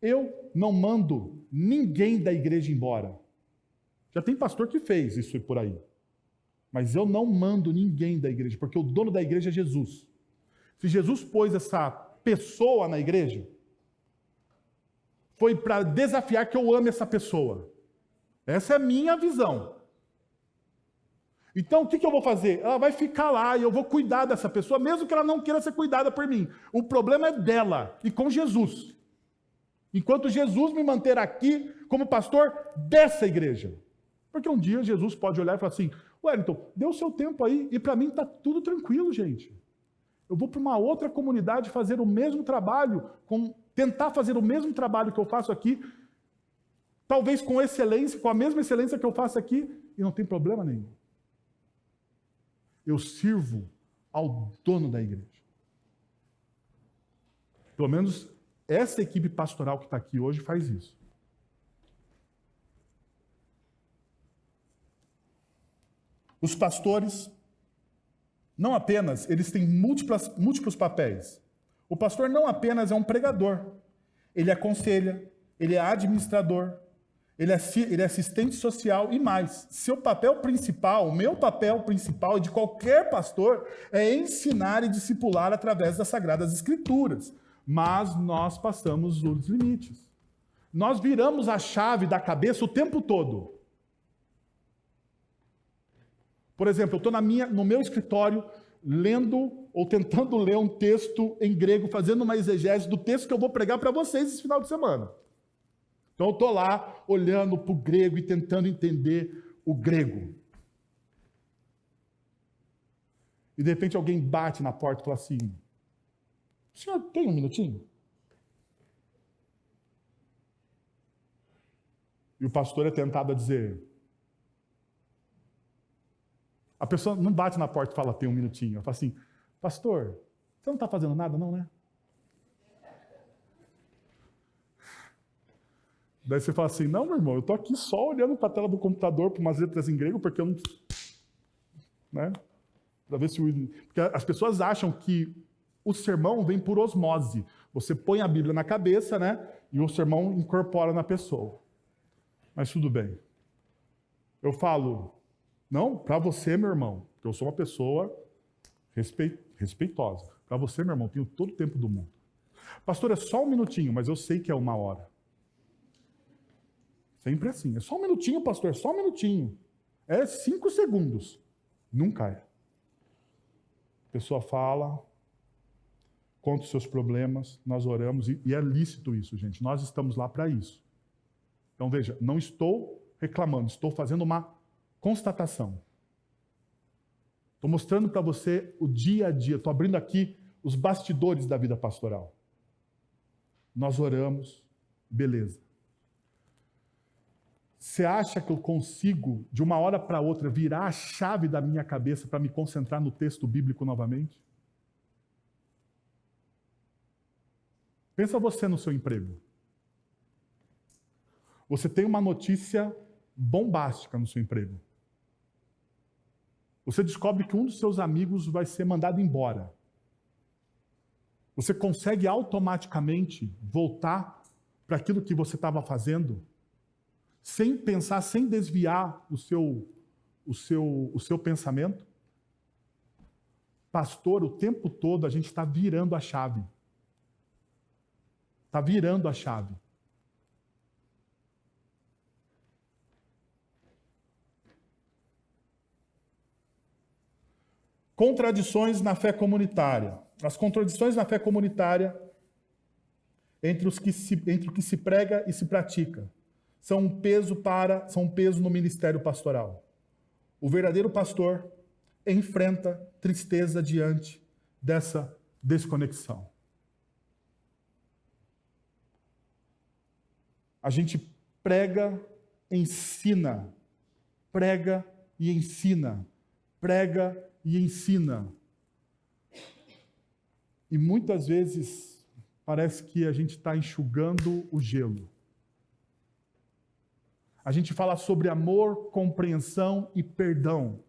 Eu não mando ninguém da igreja embora. Já tem pastor que fez isso por aí. Mas eu não mando ninguém da igreja, porque o dono da igreja é Jesus. Se Jesus pôs essa pessoa na igreja, foi para desafiar que eu ame essa pessoa. Essa é a minha visão. Então, o que eu vou fazer? Ela vai ficar lá e eu vou cuidar dessa pessoa, mesmo que ela não queira ser cuidada por mim. O problema é dela e com Jesus. Enquanto Jesus me manter aqui como pastor dessa igreja. Porque um dia Jesus pode olhar e falar assim, Wellington, dê o seu tempo aí e para mim está tudo tranquilo, gente. Eu vou para uma outra comunidade fazer o mesmo trabalho, tentar fazer o mesmo trabalho que eu faço aqui, talvez com excelência, com a mesma excelência que eu faço aqui, e não tem problema nenhum. Eu sirvo ao dono da igreja. Pelo menos essa equipe pastoral que está aqui hoje faz isso. Os pastores, não apenas, eles têm múltiplos papéis. O pastor não apenas é um pregador. Ele aconselha, ele é administrador, ele é assistente social e mais. Seu papel principal, o meu papel principal e de qualquer pastor é ensinar e discipular através das Sagradas Escrituras. Mas nós passamos os limites. Nós viramos a chave da cabeça o tempo todo. Por exemplo, eu estou no meu escritório lendo ou tentando ler um texto em grego, fazendo uma exegese do texto que eu vou pregar para vocês esse final de semana. Então eu estou lá olhando para o grego e tentando entender o grego. E de repente alguém bate na porta e fala assim, o senhor tem um minutinho? E o pastor é tentado a dizer... A pessoa não bate na porta e fala, tem um minutinho. Ela fala assim, pastor, você não está fazendo nada não, né? Daí você fala assim, não, meu irmão, eu estou aqui só olhando para a tela do computador para umas letras em grego, porque eu não... Né? Para ver se porque as pessoas acham que o sermão vem por osmose. Você põe a Bíblia na cabeça, né? E o sermão incorpora na pessoa. Mas tudo bem. Eu falo, não, para você, meu irmão, porque eu sou uma pessoa respeitosa. Para você, meu irmão, tenho todo o tempo do mundo. Pastor, é só um minutinho, mas eu sei que é 1 hora. Sempre assim. É só um minutinho, pastor, é só um minutinho. É 5 segundos. Nunca é. A pessoa fala, conta os seus problemas, nós oramos, e é lícito isso, gente. Nós estamos lá para isso. Então, veja, não estou reclamando, estou fazendo uma constatação. Estou mostrando para você o dia a dia, estou abrindo aqui os bastidores da vida pastoral. Nós oramos, beleza. Você acha que eu consigo, de uma hora para outra, virar a chave da minha cabeça para me concentrar no texto bíblico novamente? Pensa você no seu emprego. Você tem uma notícia bombástica no seu emprego. Você descobre que um dos seus amigos vai ser mandado embora. Você consegue automaticamente voltar para aquilo que você estava fazendo, sem pensar, sem desviar o seu pensamento? Pastor, o tempo todo a gente está virando a chave. Está virando a chave. Contradições na fé comunitária. As contradições na fé comunitária entre o que se prega e se pratica são um peso no ministério pastoral. O verdadeiro pastor enfrenta tristeza diante dessa desconexão. A gente prega, ensina, prega e ensina, prega e ensina. E muitas vezes parece que a gente está enxugando o gelo. A gente fala sobre amor, compreensão e perdão.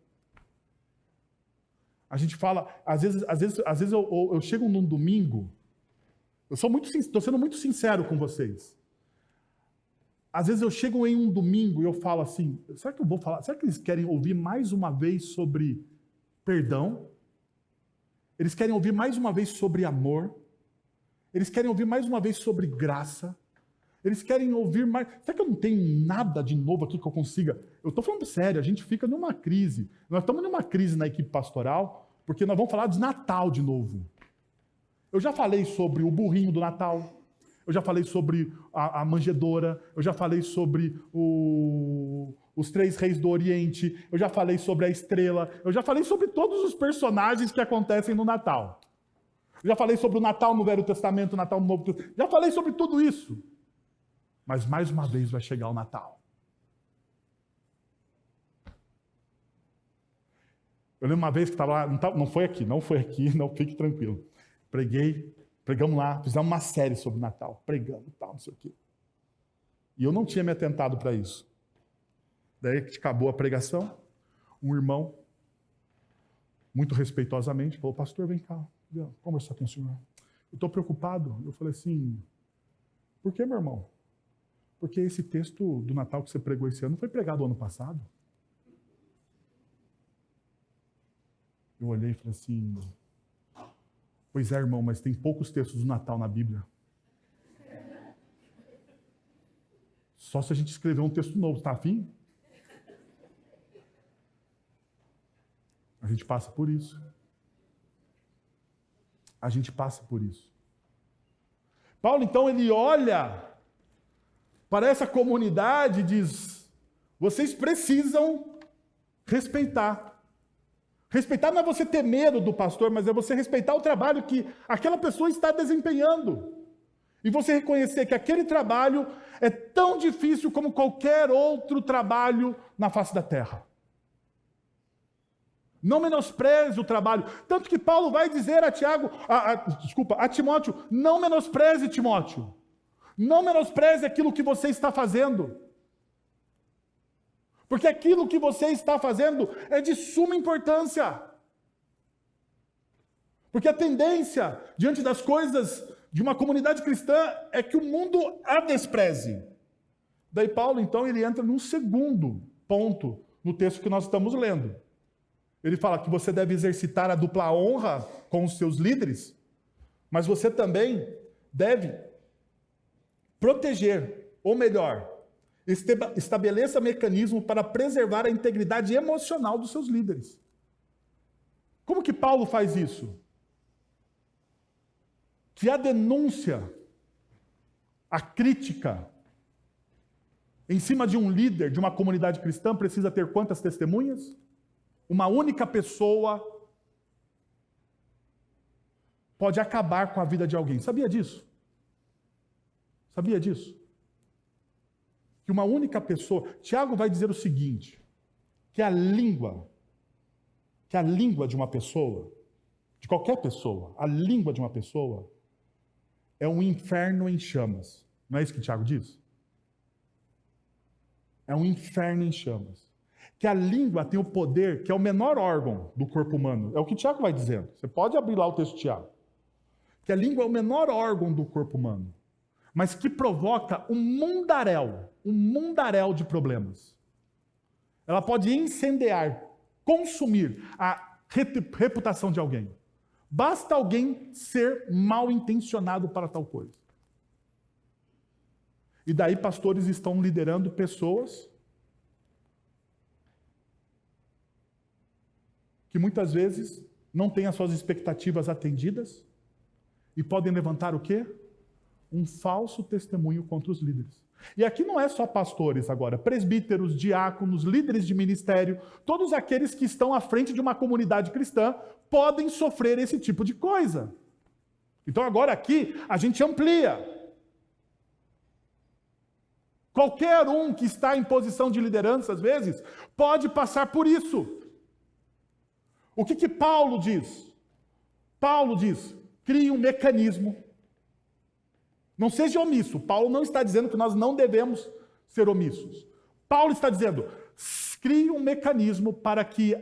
A gente fala, às vezes eu chego num domingo, estou sendo muito sincero com vocês. Às vezes eu chego em um domingo e eu falo assim, será que eu vou falar? Será que eles querem ouvir mais uma vez sobre perdão? Eles querem ouvir mais uma vez sobre amor? Eles querem ouvir mais uma vez sobre graça? Eles querem ouvir mais. Será que eu não tenho nada de novo aqui que eu consiga? Eu estou falando sério, a gente fica numa crise. Nós estamos numa crise na equipe pastoral, porque nós vamos falar de Natal de novo. Eu já falei sobre o burrinho do Natal, eu já falei sobre a manjedoura, eu já falei sobre os 3 reis do Oriente, eu já falei sobre a estrela, eu já falei sobre todos os personagens que acontecem no Natal. Eu já falei sobre o Natal no Velho Testamento, o Natal no Novo Testamento, já falei sobre tudo isso. Mas mais uma vez vai chegar o Natal. Eu lembro uma vez que estava lá, não foi aqui, não fique tranquilo. Pregamos lá, fizemos uma série sobre Natal, pregando e tal, não sei o quê. E eu não tinha me atentado para isso. Daí que acabou a pregação, um irmão, muito respeitosamente, falou, pastor, vem cá, vou conversar com o senhor. Eu estou preocupado. Eu falei assim, por que, meu irmão? Porque esse texto do Natal que você pregou esse ano foi pregado ano passado. Eu olhei e falei assim, pois é, irmão, mas tem poucos textos do Natal na Bíblia. Só se a gente escrever um texto novo, tá afim? A gente passa por isso. A gente passa por isso. Paulo, então, ele olha para essa comunidade e diz, vocês precisam respeitar. Respeitar não é você ter medo do pastor, mas é você respeitar o trabalho que aquela pessoa está desempenhando. E você reconhecer que aquele trabalho é tão difícil como qualquer outro trabalho na face da terra. Não menospreze o trabalho. Tanto que Paulo vai dizer a Timóteo, não menospreze Timóteo. Não menospreze aquilo que você está fazendo. Porque aquilo que você está fazendo é de suma importância. Porque a tendência, diante das coisas de uma comunidade cristã, é que o mundo a despreze. Daí Paulo, então, ele entra num segundo ponto no texto que nós estamos lendo. Ele fala que você deve exercitar a dupla honra com os seus líderes, mas você também deve proteger, ou melhor, estabeleça mecanismo para preservar a integridade emocional dos seus líderes. Como que Paulo faz isso? Que a denúncia, a crítica em cima de um líder de uma comunidade cristã precisa ter quantas testemunhas? Uma única pessoa pode acabar com a vida de alguém. Sabia disso? Sabia disso? Que uma única pessoa... Tiago vai dizer o seguinte, que a língua de uma pessoa, de qualquer pessoa, a língua de uma pessoa é um inferno em chamas. Não é isso que Tiago diz? É um inferno em chamas. Que a língua tem o poder, que é o menor órgão do corpo humano. É o que Tiago vai dizendo. Você pode abrir lá o texto de Tiago. Que a língua é o menor órgão do corpo humano, mas que provoca um mundaréu de problemas. Ela pode incendiar, consumir a reputação de alguém. Basta alguém ser mal intencionado para tal coisa. E daí pastores estão liderando pessoas que muitas vezes não têm as suas expectativas atendidas e podem levantar o quê? Um falso testemunho contra os líderes. E aqui não é só pastores agora, presbíteros, diáconos, líderes de ministério, todos aqueles que estão à frente de uma comunidade cristã podem sofrer esse tipo de coisa. Então agora aqui a gente amplia. Qualquer um que está em posição de liderança, às vezes, pode passar por isso. O que Paulo diz? Paulo diz, crie um mecanismo. Não seja omisso. Paulo não está dizendo que nós não devemos ser omissos. Paulo está dizendo, crie um mecanismo para que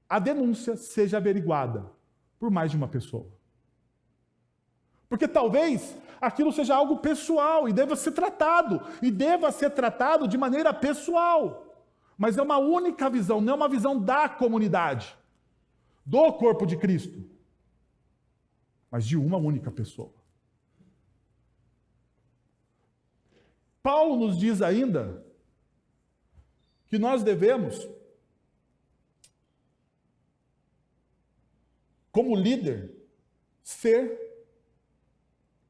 a denúncia seja averiguada por mais de uma pessoa. Porque talvez aquilo seja algo pessoal e deva ser tratado de maneira pessoal. Mas é uma única visão, não é uma visão da comunidade, do corpo de Cristo, mas de uma única pessoa. Paulo nos diz ainda que nós devemos, como líder, ser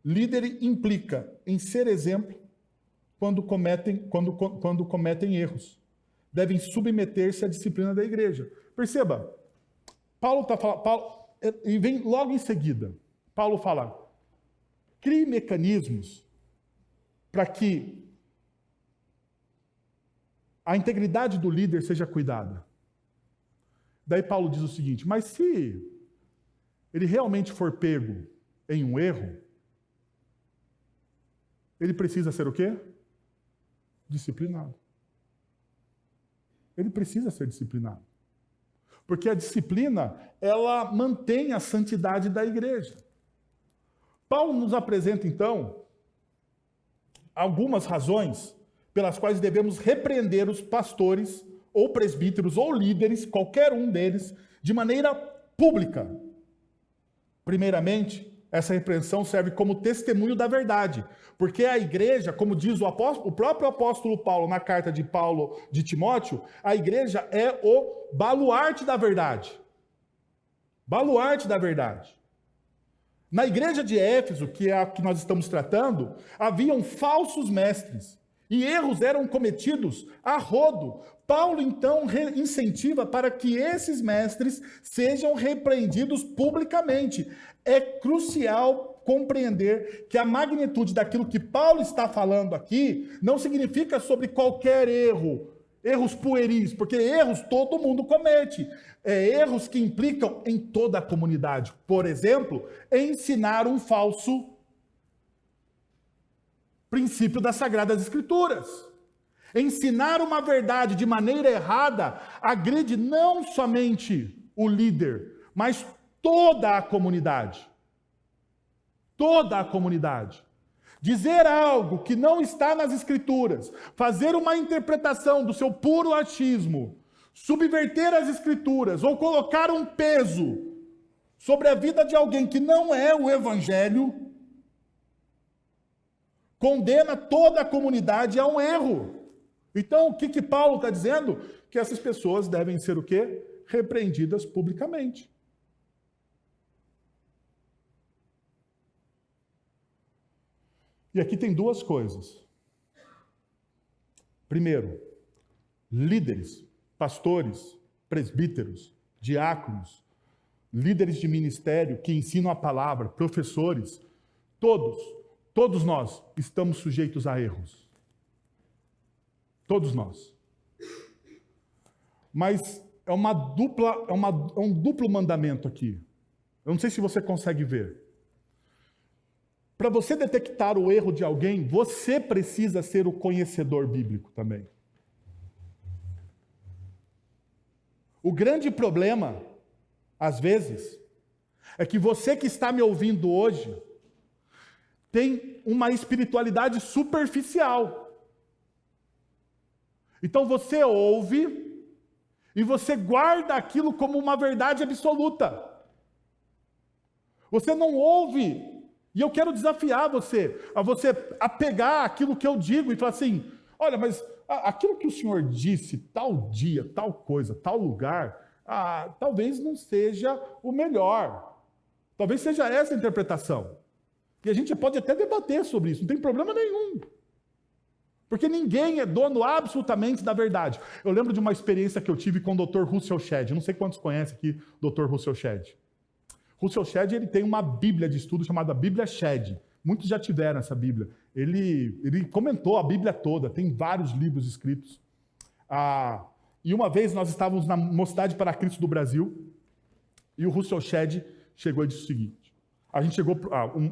líder implica em ser exemplo quando cometem erros. Devem submeter-se à disciplina da igreja. Perceba, Paulo está falando, e vem logo em seguida, Paulo fala, crie mecanismos para que a integridade do líder seja cuidada. Daí Paulo diz o seguinte, mas se ele realmente for pego em um erro, ele precisa ser o quê? Disciplinado. Ele precisa ser disciplinado. Porque a disciplina, ela mantém a santidade da igreja. Paulo nos apresenta, então, algumas razões pelas quais devemos repreender os pastores, ou presbíteros, ou líderes, qualquer um deles, de maneira pública. Primeiramente, essa repreensão serve como testemunho da verdade, porque a igreja, como diz o próprio apóstolo Paulo na carta de Paulo de Timóteo, a igreja é o baluarte da verdade. Baluarte da verdade. Na igreja de Éfeso, que é a que nós estamos tratando, haviam falsos mestres, e erros eram cometidos a rodo. Paulo, então, incentiva para que esses mestres sejam repreendidos publicamente. É crucial compreender que a magnitude daquilo que Paulo está falando aqui não significa sobre qualquer erro, erros pueris, porque erros todo mundo comete. Erros que implicam em toda a comunidade. Por exemplo, ensinar um falso princípio das Sagradas Escrituras. Ensinar uma verdade de maneira errada agride não somente o líder, mas toda a comunidade. Toda a comunidade. Dizer algo que não está nas Escrituras, fazer uma interpretação do seu puro achismo, subverter as Escrituras ou colocar um peso sobre a vida de alguém que não é o Evangelho, condena toda a comunidade a um erro. Então, o que Paulo está dizendo? Que essas pessoas devem ser o quê? Repreendidas publicamente. E aqui tem duas coisas. Primeiro, líderes, pastores, presbíteros, diáconos, líderes de ministério que ensinam a palavra, professores, todos nós estamos sujeitos a erros. Todos nós. Mas é um duplo mandamento aqui. Eu não sei se você consegue ver. Para você detectar o erro de alguém, você precisa ser o conhecedor bíblico também. O grande problema, às vezes, é que você que está me ouvindo hoje tem uma espiritualidade superficial. Então você ouve e você guarda aquilo como uma verdade absoluta. Você não ouve. E eu quero desafiar você a pegar aquilo que eu digo e falar assim, olha, mas aquilo que o Senhor disse, tal dia, tal coisa, tal lugar, talvez não seja o melhor. Talvez seja essa a interpretação. E a gente pode até debater sobre isso, não tem problema nenhum. Porque ninguém é dono absolutamente da verdade. Eu lembro de uma experiência que eu tive com o Dr. Russell Shedd. Não sei quantos conhecem aqui o Dr. Russell Shedd. Russell Shedd, ele tem uma Bíblia de estudo chamada Bíblia Shedd. Muitos já tiveram essa Bíblia. Ele comentou a Bíblia toda, tem vários livros escritos. E uma vez nós estávamos na Mocidade para Cristo do Brasil, e o Russell Shedd chegou e disse o seguinte. A gente chegou,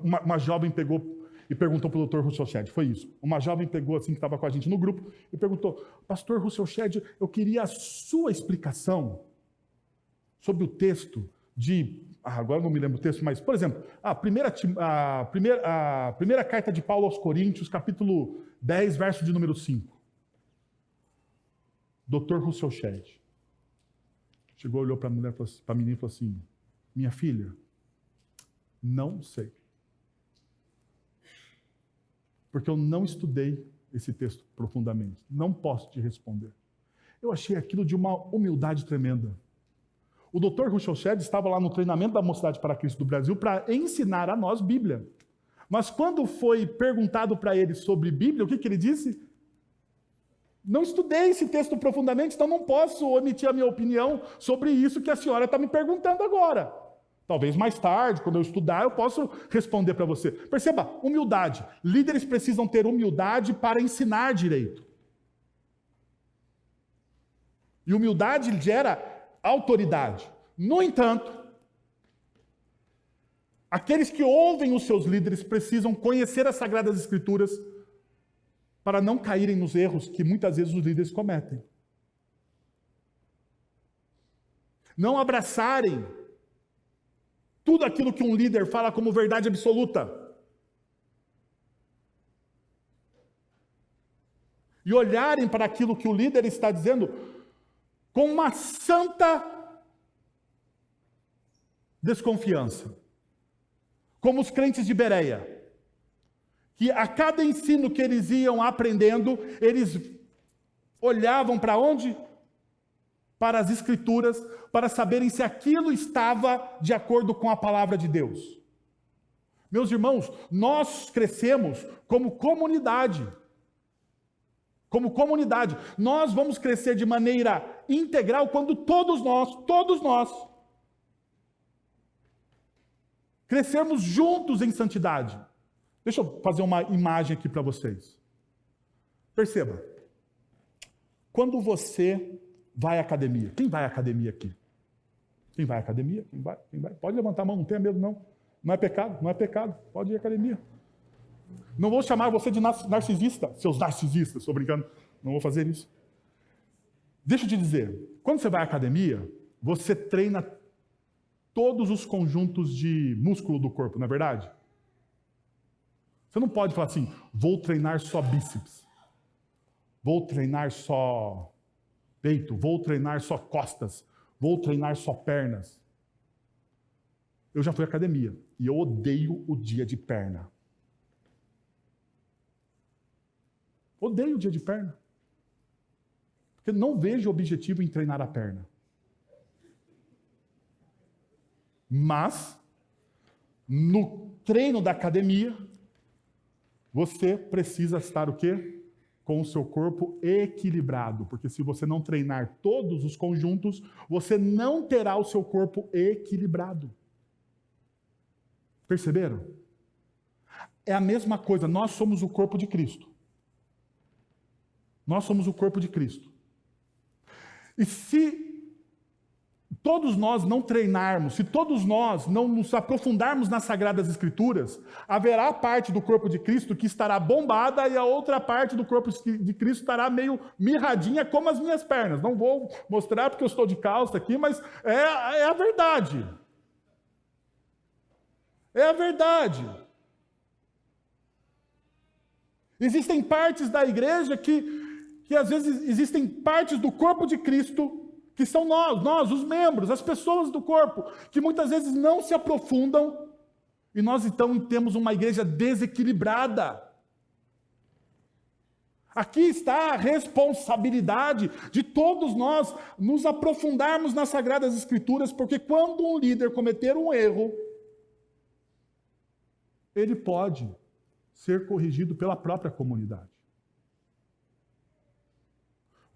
uma jovem pegou e perguntou para o Dr. Russell Shedd, foi isso. Uma jovem pegou, assim, que estava com a gente no grupo, e perguntou, Pastor Russell Shedd, eu queria a sua explicação sobre o texto de... agora não me lembro o texto, mas, por exemplo, a primeira carta de Paulo aos Coríntios, capítulo 10, verso de número 5. Dr. Russell Shedd chegou, olhou para a menina e falou assim, minha filha, não sei. Porque eu não estudei esse texto profundamente. Não posso te responder. Eu achei aquilo de uma humildade tremenda. O Dr. Russell Shedd estava lá no treinamento da Mocidade para Cristo do Brasil para ensinar a nós Bíblia. Mas quando foi perguntado para ele sobre Bíblia, o que ele disse? Não estudei esse texto profundamente, então não posso emitir a minha opinião sobre isso que a senhora está me perguntando agora. Talvez mais tarde, quando eu estudar, eu posso responder para você. Perceba, humildade. Líderes precisam ter humildade para ensinar direito. E humildade gera autoridade. No entanto, aqueles que ouvem os seus líderes precisam conhecer as Sagradas Escrituras para não caírem nos erros que muitas vezes os líderes cometem. Não abraçarem tudo aquilo que um líder fala como verdade absoluta. E olharem para aquilo que o líder está dizendo com uma santa desconfiança. Como os crentes de Bereia, que a cada ensino que eles iam aprendendo, eles olhavam para onde? Para as Escrituras, para saberem se aquilo estava de acordo com a palavra de Deus. Meus irmãos, nós crescemos como comunidade. Como comunidade. Nós vamos crescer de maneira integral quando todos nós, crescermos juntos em santidade. Deixa eu fazer uma imagem aqui para vocês. Perceba. Quando você vai à academia. Quem vai à academia aqui? Quem vai à academia? Quem vai? Pode levantar a mão, não tenha medo não. Não é pecado. Pode ir à academia. Não vou chamar você de narcisista, seus narcisistas, estou brincando. Não vou fazer isso. Deixa eu te dizer, quando você vai à academia, você treina todos os conjuntos de músculo do corpo, não é verdade? Você não pode falar assim, vou treinar só bíceps, vou treinar só peito, vou treinar só costas, vou treinar só pernas. Eu já fui à academia e eu odeio o dia de perna. Odeio o dia de perna. Porque não vejo objetivo em treinar a perna. Mas, no treino da academia, você precisa estar o quê? Com o seu corpo equilibrado. Porque se você não treinar todos os conjuntos, você não terá o seu corpo equilibrado. Perceberam? É a mesma coisa, nós somos o corpo de Cristo. Nós somos o corpo de Cristo. E se todos nós não treinarmos, se todos nós não nos aprofundarmos nas Sagradas Escrituras, haverá parte do corpo de Cristo que estará bombada e a outra parte do corpo de Cristo estará meio mirradinha como as minhas pernas. Não vou mostrar porque eu estou de calça aqui, mas é a verdade. É a verdade. Existem partes da igreja que às vezes existem partes do corpo de Cristo, que são nós, os membros, as pessoas do corpo, que muitas vezes não se aprofundam, e nós então temos uma igreja desequilibrada. Aqui está a responsabilidade de todos nós nos aprofundarmos nas Sagradas Escrituras, porque quando um líder cometer um erro, ele pode ser corrigido pela própria comunidade.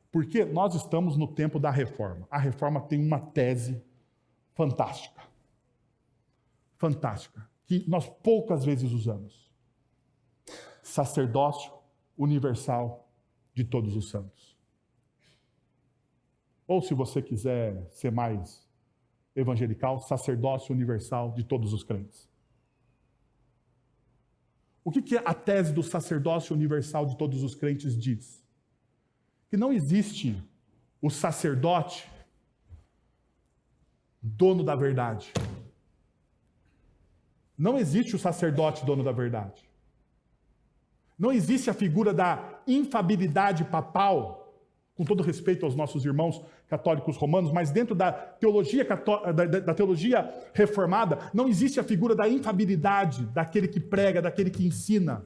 Porque nós estamos no tempo da reforma. A reforma tem uma tese fantástica. Fantástica. Que nós poucas vezes usamos. Sacerdócio universal de todos os santos. Ou se você quiser ser mais evangelical, sacerdócio universal de todos os crentes. O que a tese do sacerdócio universal de todos os crentes diz? Que não existe o sacerdote dono da verdade. Não existe o sacerdote dono da verdade. Não existe a figura da infabilidade papal, com todo respeito aos nossos irmãos católicos romanos, mas dentro da teologia, da teologia reformada, não existe a figura da infabilidade daquele que prega, daquele que ensina.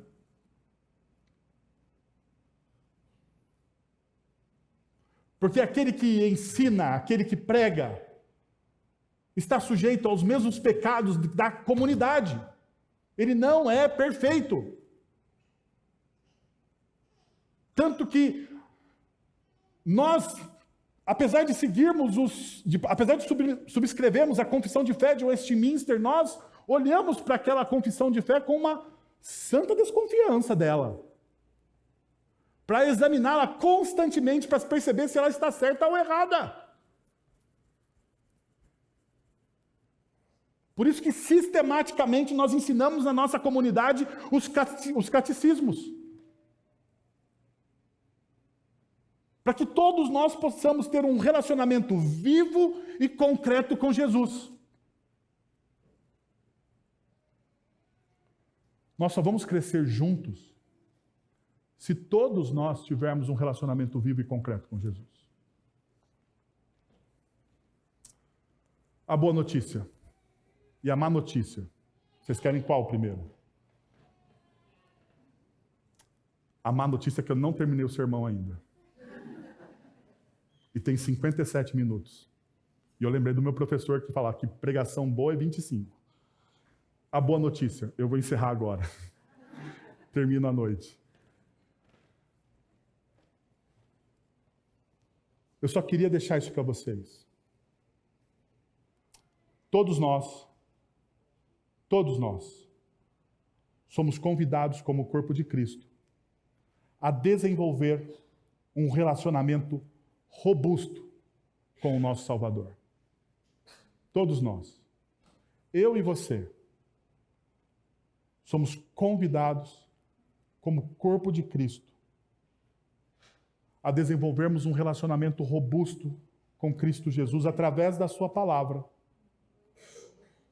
Porque aquele que ensina, aquele que prega, está sujeito aos mesmos pecados da comunidade. Ele não é perfeito. Tanto que nós, apesar de subscrevermos a confissão de fé de Westminster, nós olhamos para aquela confissão de fé com uma santa desconfiança dela. Para examiná-la constantemente, para perceber se ela está certa ou errada. Por isso que sistematicamente nós ensinamos na nossa comunidade os catecismos. Para que todos nós possamos ter um relacionamento vivo e concreto com Jesus. Nós só vamos crescer juntos se todos nós tivermos um relacionamento vivo e concreto com Jesus. A boa notícia e a má notícia. Vocês querem qual primeiro? A má notícia é que eu não terminei o sermão ainda. E tem 57 minutos. E eu lembrei do meu professor que falava que pregação boa é 25. A boa notícia, eu vou encerrar agora. Termino à noite. Eu só queria deixar isso para vocês. Todos nós, somos convidados como corpo de Cristo a desenvolver um relacionamento robusto com o nosso Salvador. Todos nós. Eu e você. Somos convidados como corpo de Cristo a desenvolvermos um relacionamento robusto com Cristo Jesus através da sua palavra,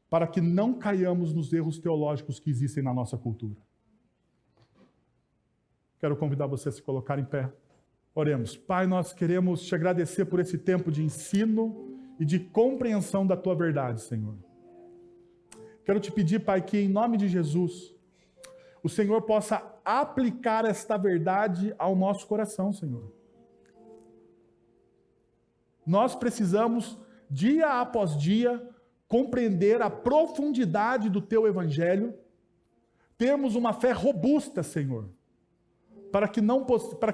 para que não caiamos nos erros teológicos que existem na nossa cultura. Quero convidar você a se colocar em pé. Oremos. Pai, nós queremos te agradecer por esse tempo de ensino e de compreensão da tua verdade, Senhor. Quero te pedir, Pai, que em nome de Jesus, o Senhor possa aplicar esta verdade ao nosso coração, Senhor. Nós precisamos, dia após dia, compreender a profundidade do teu evangelho, termos uma fé robusta, Senhor, para que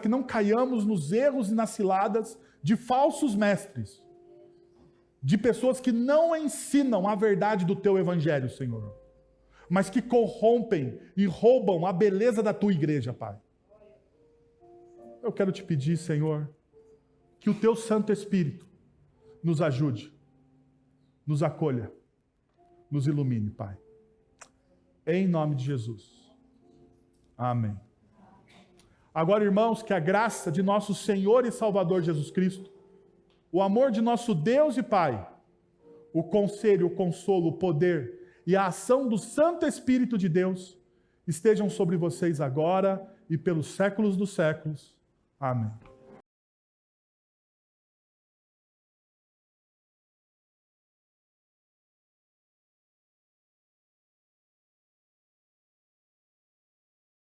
não caiamos nos erros e nas ciladas de falsos mestres, de pessoas que não ensinam a verdade do teu evangelho, Senhor, mas que corrompem e roubam a beleza da tua igreja, Pai. Eu quero te pedir, Senhor, que o teu Santo Espírito nos ajude, nos acolha, nos ilumine, Pai. Em nome de Jesus. Amém. Agora, irmãos, que a graça de nosso Senhor e Salvador Jesus Cristo, o amor de nosso Deus e Pai, o conselho, o consolo, o poder e a ação do Santo Espírito de Deus estejam sobre vocês agora e pelos séculos dos séculos. Amém.